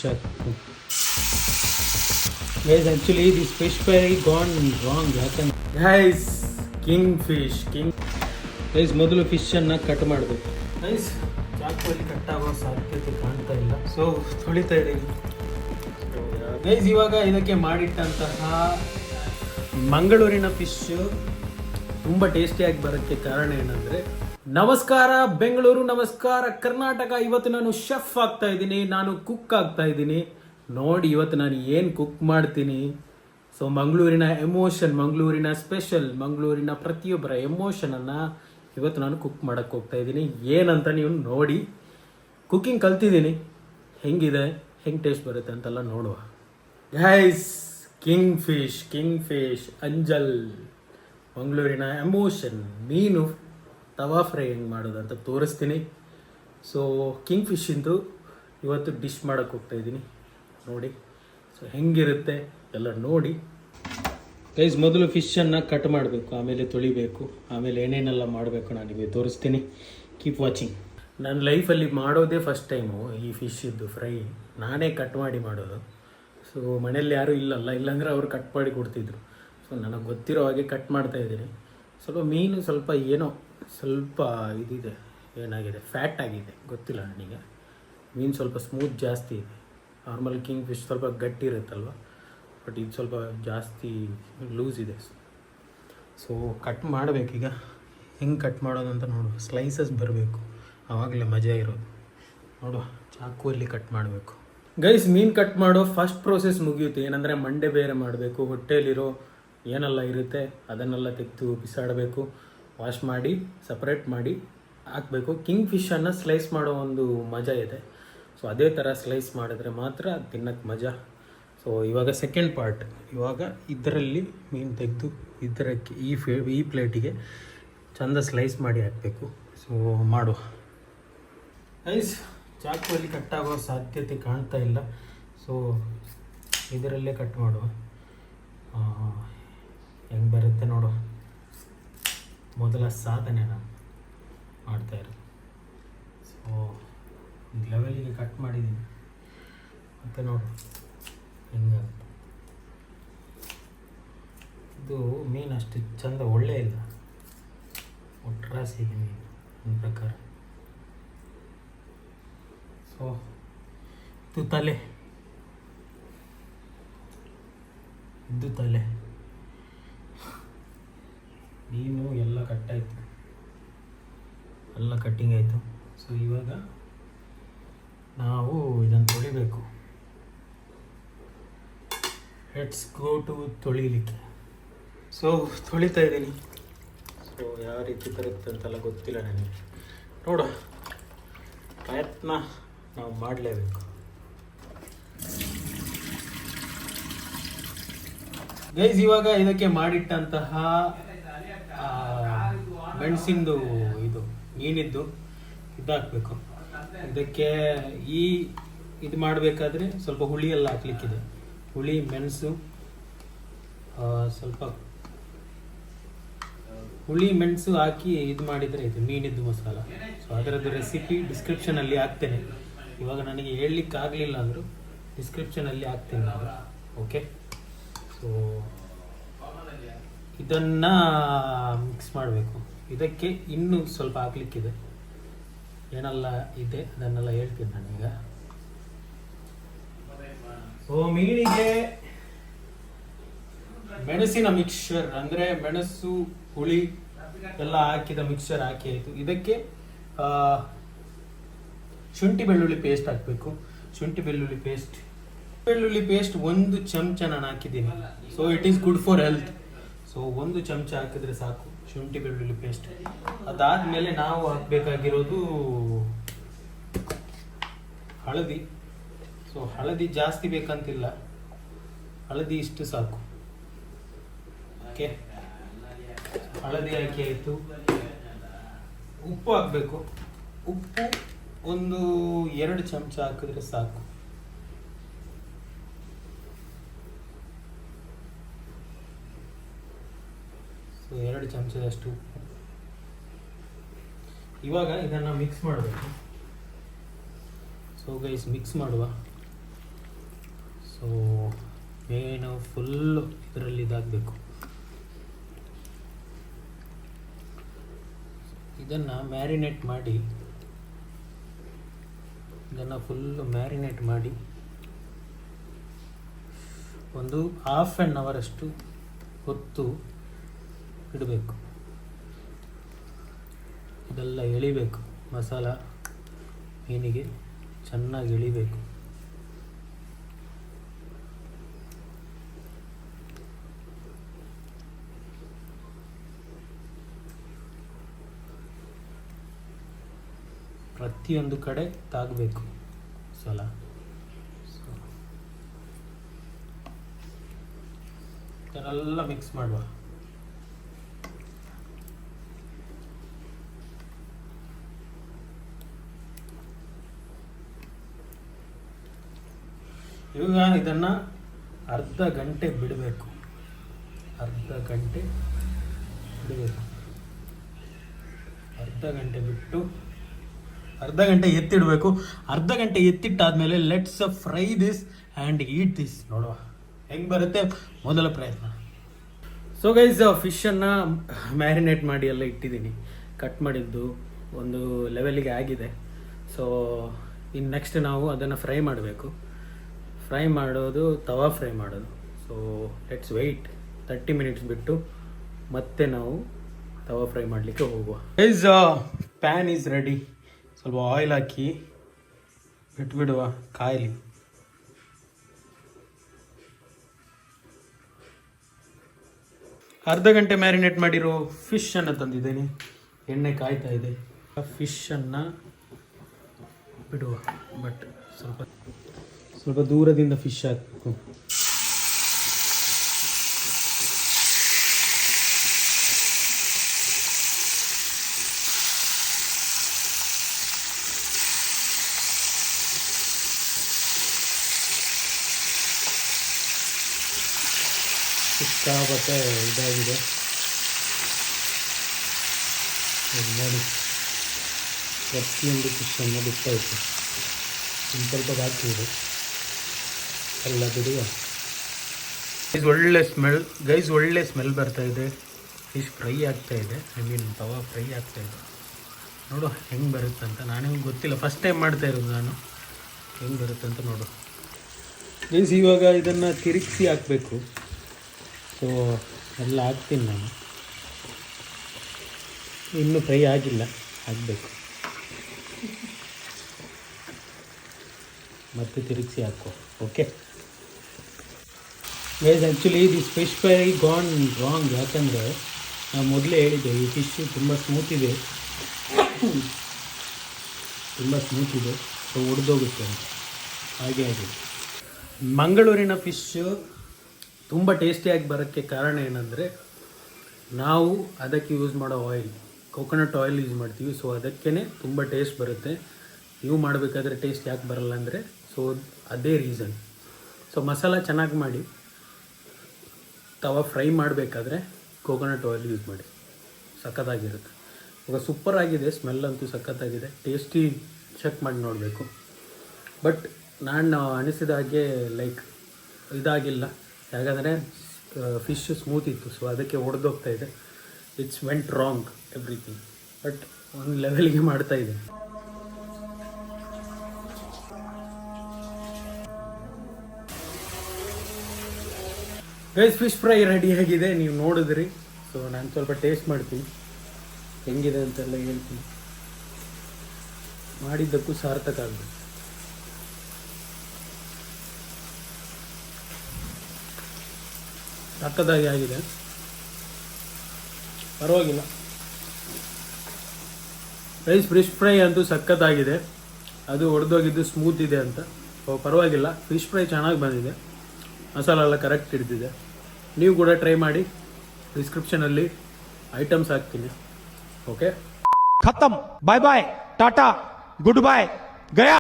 Guys, actually this fish fry gone wrong. Guys, guys, ಮೊದಲು fish ಅನ್ನ cut ಮಾಡಬೇಕು. Guys, ಚಾಕುವಲ್ಲಿ cut ಆಗೋ ಸಾಧ್ಯತೆ ಕಾಣ್ತಾ ಇಲ್ಲ. ಸೊ ತೊಳಿತಾ ಇದ್ದೀನಿ. ಗೈಸ್, ಇವಾಗ ಇದಕ್ಕೆ ಮಾಡಿಟ್ಟಂತಹ ಮಂಗಳೂರಿನ ಫಿಶ್ ತುಂಬ ಟೇಸ್ಟಿಯಾಗಿ ಬರೋಕ್ಕೆ ಕಾರಣ ಏನಂದರೆ, ನಮಸ್ಕಾರ ಬೆಂಗಳೂರು, ನಮಸ್ಕಾರ ಕರ್ನಾಟಕ. ಇವತ್ತು ನಾನು ಶೆಫ್ ಆಗ್ತಾ ಇದ್ದೀನಿ, ನಾನು ಕುಕ್ ಆಗ್ತಾ ಇದ್ದೀನಿ. ನೋಡಿ ಇವತ್ತು ನಾನು ಏನು ಕುಕ್ ಮಾಡ್ತೀನಿ. ಸೊ ಮಂಗಳೂರಿನ ಎಮೋಷನ್, ಮಂಗಳೂರಿನ ಸ್ಪೆಷಲ್, ಮಂಗಳೂರಿನ ಪ್ರತಿಯೊಬ್ಬರ ಎಮೋಷನನ್ನು ಇವತ್ತು ನಾನು ಕುಕ್ ಮಾಡೋಕ್ಕೆ ಹೋಗ್ತಾ ಇದ್ದೀನಿ. ಏನಂತ ನೀವು ನೋಡಿ. ಕುಕ್ಕಿಂಗ್ ಕಲ್ತಿದ್ದೀನಿ, ಹೆಂಗಿದೆ, ಹೆಂಗೆ ಟೇಸ್ಟ್ ಬರುತ್ತೆ ಅಂತೆಲ್ಲ ನೋಡುವ. ಗೈಸ್, ಕಿಂಗ್ ಫಿಶ್ ಅಂಜಲ್, ಮಂಗಳೂರಿನ ಎಮೋಷನ್, ಮೀನು ತವಾ ಫ್ರೈ ಹೆಂಗೆ ಮಾಡೋದು ಅಂತ ತೋರಿಸ್ತೀನಿ. ಸೊ ಕಿಂಗ್ ಫಿಶಿಂದು ಇವತ್ತು ಡಿಶ್ ಮಾಡೋಕ್ಕೆ ಹೋಗ್ತಾಯಿದ್ದೀನಿ, ನೋಡಿ. ಸೊ ಹೆಂಗಿರುತ್ತೆ ಎಲ್ಲ ನೋಡಿ. ಗೈಸ್, ಮೊದಲು ಫಿಶನ್ನು ಕಟ್ ಮಾಡಬೇಕು, ಆಮೇಲೆ ತೊಳಿಬೇಕು, ಆಮೇಲೆ ಏನೇನೆಲ್ಲ ಮಾಡಬೇಕು ನಾನು ನಿಮಗೆ ತೋರಿಸ್ತೀನಿ. Keep watching. ನನ್ನ ಲೈಫಲ್ಲಿ ಮಾಡೋದೇ ಫಸ್ಟ್ ಟೈಮು ಈ ಫಿಶ್ಶಿದ್ದು ಫ್ರೈ. ನಾನೇ ಕಟ್ ಮಾಡಿ ಮಾಡೋದು. ಸೊ ಮನೇಲಿ ಯಾರೂ ಇಲ್ಲಾಂದರೆ ಅವರು ಕಟ್ ಮಾಡಿ ಕೊಡ್ತಿದ್ರು. ಸೊ ನನಗೆ ಗೊತ್ತಿರೋ ಹಾಗೆ ಕಟ್ ಮಾಡ್ತಾಯಿದ್ದೀನಿ. ಸ್ವಲ್ಪ ಮೀನು ಸ್ವಲ್ಪ ಏನೋ ಸ್ವಲ್ಪ ಇದಿದೆ, ಏನಾಗಿದೆ, ಫ್ಯಾಟ್ ಆಗಿದೆ, ಗೊತ್ತಿಲ್ಲ ನನಗೆ. ಮೀನು ಸ್ವಲ್ಪ ಸ್ಮೂತ್ ಜಾಸ್ತಿ ಇದೆ. ನಾರ್ಮಲ್ ಕಿಂಗ್ ಫಿಶ್ ಸ್ವಲ್ಪ ಗಟ್ಟಿ ಇರುತ್ತಲ್ವ, ಬಟ್ ಇದು ಸ್ವಲ್ಪ ಜಾಸ್ತಿ ಲೂಸ್ ಇದೆ. ಸೊ ಕಟ್ ಮಾಡಬೇಕೀಗ. ಹೆಂಗೆ ಕಟ್ ಮಾಡೋದು ಅಂತ ನೋಡುವ. ಸ್ಲೈಸಸ್ ಬರಬೇಕು, ಆವಾಗಲೇ ಮಜಾ ಇರೋದು. ನೋಡುವ, ಚಾಕುವಲ್ಲಿ ಕಟ್ ಮಾಡಬೇಕು. ಗೈಸ್, ಮೀನು ಕಟ್ ಮಾಡೋ ಫಸ್ಟ್ ಪ್ರೋಸೆಸ್ ಮುಗಿಯುತ್ತೆ. ಏನಂದರೆ ಮಂಡೆ ಬೇರೆ ಮಾಡಬೇಕು, ಹೊಟ್ಟೆಯಲ್ಲಿರೋ ಏನೆಲ್ಲ ಇರುತ್ತೆ ಅದನ್ನೆಲ್ಲ ತೆಗೆದು ಬಿಸಾಡಬೇಕು, ವಾಶ್ ಮಾಡಿ ಸಪ್ರೇಟ್ ಮಾಡಿ ಹಾಕಬೇಕು. ಕಿಂಗ್ ಫಿಶನ್ನು ಸ್ಲೈಸ್ ಮಾಡೋ ಒಂದು ಮಜಾ ಇದೆ. ಸೊ ಅದೇ ಥರ ಸ್ಲೈಸ್ ಮಾಡಿದ್ರೆ ಮಾತ್ರ ತಿನ್ನೋಕ್ಕೆ ಮಜಾ. ಸೊ ಇವಾಗ ಸೆಕೆಂಡ್ ಪಾರ್ಟ್. ಇವಾಗ ಇದರಲ್ಲಿ ಮೀನು ತೆಗೆದು ಇದರಕ್ಕೆ ಈ ಪ್ಲೇಟಿಗೆ ಚಂದ ಸ್ಲೈಸ್ ಮಾಡಿ ಹಾಕಬೇಕು. ಸೊ ಮಾಡುವ. ಗೈಸ್, ಚಾಕುವಲ್ಲಿ ಕಟ್ಟಾಗೋ ಸಾಧ್ಯತೆ ಕಾಣ್ತಾ ಇಲ್ಲ. ಸೊ ಇದರಲ್ಲೇ ಕಟ್ ಮಾಡುವ. ಹೆಂಗೆ ಬರುತ್ತೆ ನೋಡು. ಮೊದಲ ಸಾಧನೆ ನಾನು ಮಾಡ್ತಾಯಿರೋದು. ಸೊ ಒಂದು ಲೆವೆಲಿಗೆ ಕಟ್ ಮಾಡಿದ್ದೀನಿ, ಮತ್ತು ನೋಡು ಹೆಂಗಾಗುತ್ತೆ. ಇದು ಮೀನು ಅಷ್ಟು ಚಂದ ಒಳ್ಳೆ ಇಲ್ಲ, ಒಟ್ರಾಸಿಗೆ ಮೀನು ನನ್ನ ಪ್ರಕಾರ. ಸೊ ಇದು ತಲೆ, ಮೀನು ಎಲ್ಲ ಕಟ್ಟಾಯಿತು, ಎಲ್ಲ ಕಟ್ಟಿಂಗ್ ಆಯಿತು. ಸೊ ಇವಾಗ ನಾವು ಇದನ್ನು ತೊಳಿಬೇಕು. ಲೆಟ್ಸ್ ಗೋ ಟು ತೊಳಿಲಿಕ್ಕೆ. ಸೊ ತೊಳಿತಾ ಇದ್ದೀನಿ. ಸೊ ಯಾವ ರೀತಿ ಬರುತ್ತೆ ಅಂತೆಲ್ಲ ಗೊತ್ತಿಲ್ಲ ನನಗೆ. ನೋಡ, ಪ್ರಯತ್ನ ನಾವು ಮಾಡಲೇಬೇಕು. ಗೈಸ್, ಇವಾಗ ಇದಕ್ಕೆ ಮಾಡಿಟ್ಟಂತಹ ಮೆಣಸಿಂದು ಇದು ಮೀನಿದ್ದು ಇದಾಕಬೇಕು. ಇದಕ್ಕೆ ಇದು ಮಾಡಬೇಕಾದ್ರೆ ಸ್ವಲ್ಪ ಹುಳಿ ಎಲ್ಲ ಹಾಕ್ಲಿಕ್ಕಿದೆ. ಹುಳಿ, ಮೆಣಸು, ಸ್ವಲ್ಪ ಹುಳಿ ಮೆಣಸು ಹಾಕಿ ಇದು ಮಾಡಿದರೆ ಇದು ಮೀನಿದ್ದು ಮಸಾಲ. ಸೊ ಅದರದ್ದು ರೆಸಿಪಿ ಡಿಸ್ಕ್ರಿಪ್ಷನಲ್ಲಿ ಹಾಕ್ತೇನೆ. ಇವಾಗ ನನಗೆ ಹೇಳಲಿಕ್ಕೆ ಆಗಲಿಲ್ಲ ಅಂದರೂ ಡಿಸ್ಕ್ರಿಪ್ಷನಲ್ಲಿ ಹಾಕ್ತೇನೆ ನಾನು. ಓಕೆ. ಸೊ ಇದನ್ನು ಮಿಕ್ಸ್ ಮಾಡಬೇಕು. ಇದಕ್ಕೆ ಇನ್ನೂ ಸ್ವಲ್ಪ ಹಾಕ್ಲಿಕ್ಕಿದೆ, ಏನೆಲ್ಲ ಇದೆ ಅದನ್ನೆಲ್ಲ ಹೇಳ್ತೀನಿ ನಾನೀಗ. ಸೊ ಮೀನಿಗೆ ಮೆಣಸಿನ ಮಿಕ್ಸ್ಚರ್, ಅಂದರೆ ಮೆಣಸು, ಹುಳಿ ಎಲ್ಲ ಹಾಕಿದ ಮಿಕ್ಸ್ಚರ್ ಹಾಕಿ ಆಯಿತು. ಇದಕ್ಕೆ ಶುಂಠಿ ಬೆಳ್ಳುಳ್ಳಿ ಪೇಸ್ಟ್ ಹಾಕಬೇಕು. ಶುಂಠಿ ಬೆಳ್ಳುಳ್ಳಿ ಪೇಸ್ಟ್ 1 ಚಮಚ ನಾನು ಹಾಕಿದ್ದೀನಿ. So it is good for health. So 1 ಚಮಚ ಹಾಕಿದ್ರೆ ಸಾಕು ಶುಂಠಿ ಬೆಳ್ಳುಳ್ಳಿ ಪೇಸ್ಟ್. ಅದಾದಮೇಲೆ ನಾವು ಹಾಕಬೇಕಾಗಿರೋದು ಹಳದಿ. ಸೊ ಹಳದಿ ಜಾಸ್ತಿ ಬೇಕಂತಿಲ್ಲ, ಹಳದಿ ಇಷ್ಟು ಸಾಕು. ಓಕೆ, ಹಳದಿ ಹಾಕಿ ಆಯಿತು. ಉಪ್ಪು ಹಾಕಬೇಕು. ಉಪ್ಪು ಒಂದು 2 ಚಮಚ ಹಾಕಿದ್ರೆ ಸಾಕು. ಸೊ 2 ಚಮಚದಷ್ಟು ಉಪ್ಪು. ಇವಾಗ ಇದನ್ನು ಮಿಕ್ಸ್ ಮಾಡಬೇಕು. ಸೊ ಗೈಸ್ ಮಿಕ್ಸ್ ಮಾಡುವ. ಮೇನು ಫುಲ್ಲು ಇದರಲ್ಲಿ ಇದಾಗಬೇಕು. ಇದನ್ನು ಮ್ಯಾರಿನೇಟ್ ಮಾಡಿ ಫುಲ್ಲು ಮ್ಯಾರಿನೇಟ್ ಮಾಡಿ ಒಂದು ಹಾಫ್ ಆನ್ ಅವರ್ ಅಷ್ಟು ಹೊತ್ತು ಇಡಬೇಕು. ಇದೆಲ್ಲ ಎಳಿಬೇಕು, ಮಸಾಲ ಮೀನಿಗೆ ಚೆನ್ನಾಗಿ ಎಳಿಬೇಕು. ಪ್ರತಿಯೊಂದು ಕಡೆ ತಾಗಬೇಕು ಮಸಾಲ. ಇದನ್ನೆಲ್ಲ ಮಿಕ್ಸ್ ಮಾಡುವ. ಇವಾಗ ಇದನ್ನು ಅರ್ಧ ಗಂಟೆ ಬಿಡಬೇಕು. ಅರ್ಧ ಗಂಟೆ ಬಿಟ್ಟು ಅರ್ಧ ಗಂಟೆ ಎತ್ತಿಡಬೇಕು. ಅರ್ಧ ಗಂಟೆ ಎತ್ತಿಟ್ಟಾದ್ಮೇಲೆ let's fry this and eat this. ನೋಡುವ ಹೆಂಗೆ ಬರುತ್ತೆ ಮೊದಲ ಪ್ರಯತ್ನ. ಸೊ ಗೈಸ್, ಫಿಶನ್ನು ಮ್ಯಾರಿನೇಟ್ ಮಾಡಿ ಎಲ್ಲ ಇಟ್ಟಿದ್ದೀನಿ. ಕಟ್ ಮಾಡಿದ್ದು ಒಂದು ಲೆವೆಲಿಗೆ ಆಗಿದೆ. ಸೊ ಇನ್ನು ನೆಕ್ಸ್ಟ್ ನಾವು ಅದನ್ನು ಫ್ರೈ ಮಾಡಬೇಕು. ಫ್ರೈ ಮಾಡೋದು ತವಾ ಫ್ರೈ ಮಾಡೋದು. ಸೊ ಲೆಟ್ಸ್ ವೆಯ್ಟ್ 30 ಮಿನಿಟ್ಸ್ ಬಿಟ್ಟು ಮತ್ತೆ ನಾವು ತವಾ ಫ್ರೈ ಮಾಡಲಿಕ್ಕೆ ಹೋಗುವ. Guys, PAN is ready. ಸ್ವಲ್ಪ ಆಯಿಲ್ ಹಾಕಿ ಬಿಟ್ಬಿಡುವ ಕಾಯಲಿ. ಅರ್ಧ ಗಂಟೆ ಮ್ಯಾರಿನೇಟ್ ಮಾಡಿರೋ ಫಿಶನ್ನು ತಂದಿದ್ದೇನೆ. ಎಣ್ಣೆ ಕಾಯ್ತಾ ಇದೆ. ಫಿಶನ್ನು ಬಿಡುವ. ಬಟ್ ಸ್ವಲ್ಪ ದೂರದಿಂದ ಫಿಶ್ ಹಾಕಬೇಕು. ಸಿಕ್ಕಾಪಟ್ಟೆ ಇದಾಗಿದೆ ನೋಡಿ. ಪ್ರತಿಯೊಂದು ಫಿಶನ್ನು ಬಿಟ್ಟಾಯಿತು. ಇನ್ನು ಸ್ವಲ್ಪ ಬಾಕಿ ಇದೆ, ಎಲ್ಲ ಬಿಡುವ. ಒಳ್ಳೆ ಸ್ಮೆಲ್ ಬರ್ತಾ ಇದೆ. ಫಿಶ್ ಫ್ರೈ ಆಗ್ತಾ ಇದೆ. ತವಾ ಫ್ರೈ ಆಗ್ತಾ ಇದೆ. ನೋಡು ಹೆಂಗೆ ಬರುತ್ತೆ ಅಂತ. ನಾನೇನು ಗೊತ್ತಿಲ್ಲ, ಫಸ್ಟ್ ಟೈಮ್ ಮಾಡ್ತಾ ಇರೋದು ನಾನು. ಹೆಂಗೆ ಬರುತ್ತೆ ಅಂತ ನೋಡು ಗೈಸ್. ಇವಾಗ ಇದನ್ನು ತಿರುಗಿಸಿ ಹಾಕಬೇಕು. ಸೊ ಎಲ್ಲ ಹಾಕ್ತೀನಿ ನಾನು. ಇನ್ನೂ ಫ್ರೈ ಆಗಿಲ್ಲ, ಹಾಕಬೇಕು. ಮತ್ತೆ ತಿರುಗಿಸಿ ಹಾಕೋ. Okay guys, actually this fish fry gone wrong. ಯಾಕಂದರೆ ನಾನು ಮೊದಲೇ ಹೇಳಿದ್ದೆ, ಈ ಫಿಶ್ಶು ತುಂಬ ಸ್ಮೂತ್ ಇದೆ. ಸೊ ಒಡೆದೋಗುತ್ತೆ ಅಂತ. ಹಾಗೆ ಆಗಿದೆ. ಮಂಗಳೂರಿನ ಫಿಶ್ಶು ತುಂಬ ಟೇಸ್ಟಿಯಾಗಿ ಬರೋಕ್ಕೆ ಕಾರಣ ಏನಂದರೆ, ನಾವು ಅದಕ್ಕೆ ಯೂಸ್ ಮಾಡೋ ಆಯಿಲ್ ಕೋಕೋನಟ್ ಆಯಿಲ್ ಯೂಸ್ ಮಾಡ್ತೀವಿ. ಸೊ ಅದಕ್ಕೇ ತುಂಬ ಟೇಸ್ಟ್ ಬರುತ್ತೆ. ನೀವು ಮಾಡಬೇಕಾದ್ರೆ ಟೇಸ್ಟ್ ಯಾಕೆ ಬರಲ್ಲ ಅಂದರೆ, ಸೊ ಅದೇ ರೀಸನ್. ಸೊ ಮಸಾಲ ಚೆನ್ನಾಗಿ ಮಾಡಿ ತವಾ ಫ್ರೈ ಮಾಡಬೇಕಾದ್ರೆ ಕೋಕೋನಟ್ ಆಯಿಲ್ ಯೂಸ್ ಮಾಡಿ, ಸಖತ್ತಾಗಿರುತ್ತೆ. ಇವಾಗ ಸೂಪರ್ ಆಗಿದೆ. ಸ್ಮೆಲ್ ಅಂತೂ ಸಖತ್ತಾಗಿದೆ. ಟೇಸ್ಟಿ ಚೆಕ್ ಮಾಡಿ ನೋಡಬೇಕು. ಬಟ್ ನಾನು ಅನಿಸಿದ ಹಾಗೆ ಇದಾಗಿಲ್ಲ. ಯಾಕಂದರೆ ಫಿಶ್ ಸ್ಮೂತ್ ಇತ್ತು. ಸೊ ಅದಕ್ಕೆ ಒಡೆದೋಗ್ತಾ ಇದೆ. It's went wrong everything. But ಒಂದು ಲೆವೆಲ್ಗೆ ಮಾಡ್ತಾ ಇದೆ. ಗೈಸ್, ಫಿಶ್ ಫ್ರೈ ರೆಡಿಯಾಗಿದೆ. ನೀವು ನೋಡಿದ್ರಿ. ಸೊ ನಾನು ಸ್ವಲ್ಪ ಟೇಸ್ಟ್ ಮಾಡ್ತೀನಿ, ಹೆಂಗಿದೆ ಅಂತೆಲ್ಲ ಹೇಳ್ತೀನಿ. ಮಾಡಿದ್ದಕ್ಕೂ ಸಾರ್ಥಕ ಆಗಬೇಕು. ಸಕ್ಕತ್ತಾಗಿ ಆಗಿದೆ, ಪರವಾಗಿಲ್ಲ. ರೈಸ್ ಫಿಶ್ ಫ್ರೈ ಅಂತೂ ಸಕ್ಕತ್ತಾಗಿದೆ. ಅದು ಒಡೆದೋಗಿದ್ದು ಸ್ಮೂತ್ ಇದೆ ಅಂತ. ಪರವಾಗಿಲ್ಲ, ಫಿಶ್ ಫ್ರೈ ಚೆನ್ನಾಗಿ ಬಂದಿದೆ. ಮಸಾಲ ಎಲ್ಲ ಕರೆಕ್ಟ್ ಹಿಡಿದಿದೆ. ನೀವು ಕೂಡ ಟ್ರೈ ಮಾಡಿ. ಡಿಸ್ಕ್ರಿಪ್ಷನಲ್ಲಿ ಐಟಮ್ಸ್ ಹಾಕ್ತೀನಿ. ಓಕೆ, ಖತಮ್. ಬಾಯ್ ಬಾಯ್, ಟಾಟಾ, ಗುಡ್ ಬಾಯ್, ಗಯಾ.